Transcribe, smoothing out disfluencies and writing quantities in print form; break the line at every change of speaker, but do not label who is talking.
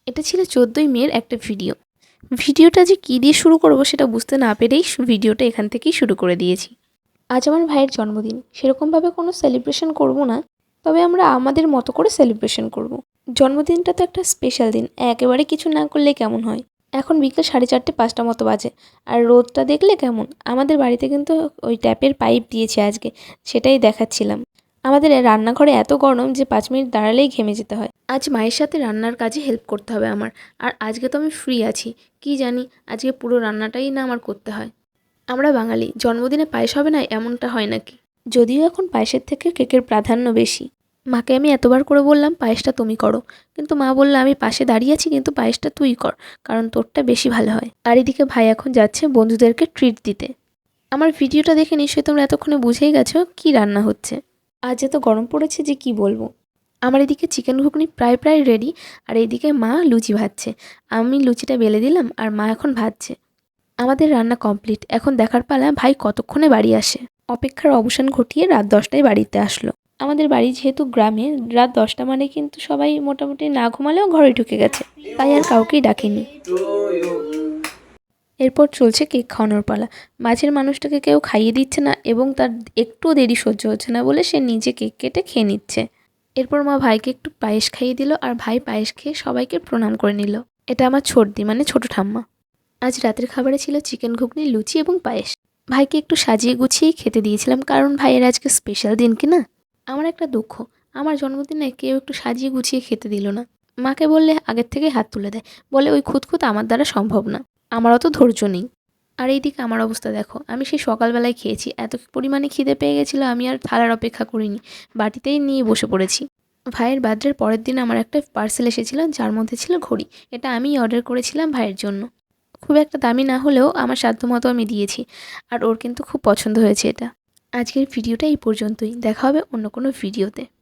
এটা ছিল 14ই মের একটা ভিডিও। ভিডিওটা যে কী দিয়ে শুরু করব সেটা বুঝতে না পেরেই ভিডিওটা এখান থেকেই শুরু করে দিয়েছি। আজ আমার ভাইয়ের জন্মদিন। সেরকমভাবে কোনো সেলিব্রেশন করব না, তবে আমরা আমাদের মতো করে সেলিব্রেশন করব। জন্মদিনটা তো একটা স্পেশাল দিন, একেবারে কিছু না করলে কেমন হয়। এখন বিকেল 4:30-5টা মতো বাজে, আর রোদটা দেখলে কেমন। আমাদের বাড়িতে কিন্তু ওই ট্যাপের পাইপ দিয়েছে আজকে, সেটাই দেখাচ্ছিলাম। আমাদের রান্নাঘরে এত গরম যে 5 মিনিট দাঁড়ালেই ঘেমে যেতে হয়। আজ মায়ের সাথে রান্নার কাজে হেল্প করতে হবে আমার। আর আজকে তো আমি ফ্রি আছি, কি জানি আজকে পুরো রান্নাটাই না আমার করতে হয়। আমরা বাঙালি, জন্মদিনে পায়েস হবে না এমনটা হয় নাকি? যদিও এখন পায়েসের থেকে কেকের প্রাধান্য বেশি। মাকে আমি এতবার করে বললাম পায়েসটা তুমি করো, কিন্তু মা বলল আমি পাশে দাঁড়িয়ে আছি কিন্তু পায়েসটা তুই কর, কারণ তোরটা বেশি ভালো হয়। আর এদিকে ভাই এখন যাচ্ছে বন্ধুদেরকে ট্রিট দিতে। আমার ভিডিওটা দেখে নিশ্চয়ই তোমরা এতক্ষণে বুঝেই গেছো কি রান্না হচ্ছে। আজ এত গরম পড়েছে যে কি বলবো। আমার এদিকে চিকেন ঘুগনি প্রায় প্রায় রেডি, আর এইদিকে মা লুচি ভাজছে। আমি লুচিটা বেলে দিলাম আর মা এখন ভাজছে। আমাদের রান্না কমপ্লিট, এখন দেখার পালা ভাই কতক্ষণে বাড়ি আসে। অপেক্ষার অবসান ঘটিয়ে রাত 10টায় বাড়িতে আসলো। আমাদের বাড়ি যেহেতু গ্রামে, রাত 10টা মানে কিন্তু সবাই মোটামুটি না ঘুমালেও ঘরে ঢুকে গেছে, তাই আর কাউকেই ডাকিনি। এরপর চলছে কেক খাওয়ানোর পালা। মাঝের মানুষটাকে কেউ খাইয়ে দিচ্ছে না এবং তার একটুও দেরি সহ্য হচ্ছে না বলে সে নিজে কেক কেটে খেয়ে নিচ্ছে। এরপর মা ভাইকে একটু পায়েস খাইয়ে দিল আর ভাই পায়েস খেয়ে সবাইকে প্রণাম করে নিল। এটা আমার ছোটদি মানে ছোট ঠাম্মা। আজ রাতের খাবারে ছিল চিকেন ঘুগনি, লুচি এবং পায়েস। ভাইকে একটু সাজিয়ে গুছিয়ে খেতে দিয়েছিলাম, কারণ ভাইয়ের আজকে স্পেশাল দিন কি না। আমার একটা দুঃখ, আমার জন্মদিনে কেউ একটু সাজিয়ে গুছিয়ে খেতে দিল না। মাকে বললে আগের থেকেই হাত তুলে দেয়, বলে ওই খুঁতখুঁত আমার দ্বারা সম্ভব না, আমার অত ধৈর্য নেই। আর এইদিকে আমার অবস্থা দেখো, আমি সেই সকালবেলায় খেয়েছি, এত পরিমাণে খিদে পেয়ে গেছিলো আমি আর থালার অপেক্ষা করিনি, বাটিতেই নিয়ে বসে পড়েছি। ভাইয়ের বার্থডের পরের দিন আমার একটা পার্সেল এসেছিল যার মধ্যে ছিল ঘড়ি। এটা আমিই অর্ডার করেছিলাম ভাইয়ের জন্য। খুব একটা দামি না হলেও আমার সাধ্যমতো আমি দিয়েছি, আর ওর কিন্তু খুব পছন্দ হয়েছে এটা। আজকের ভিডিওটা এই পর্যন্তই, দেখা হবে অন্য কোনো ভিডিওতে।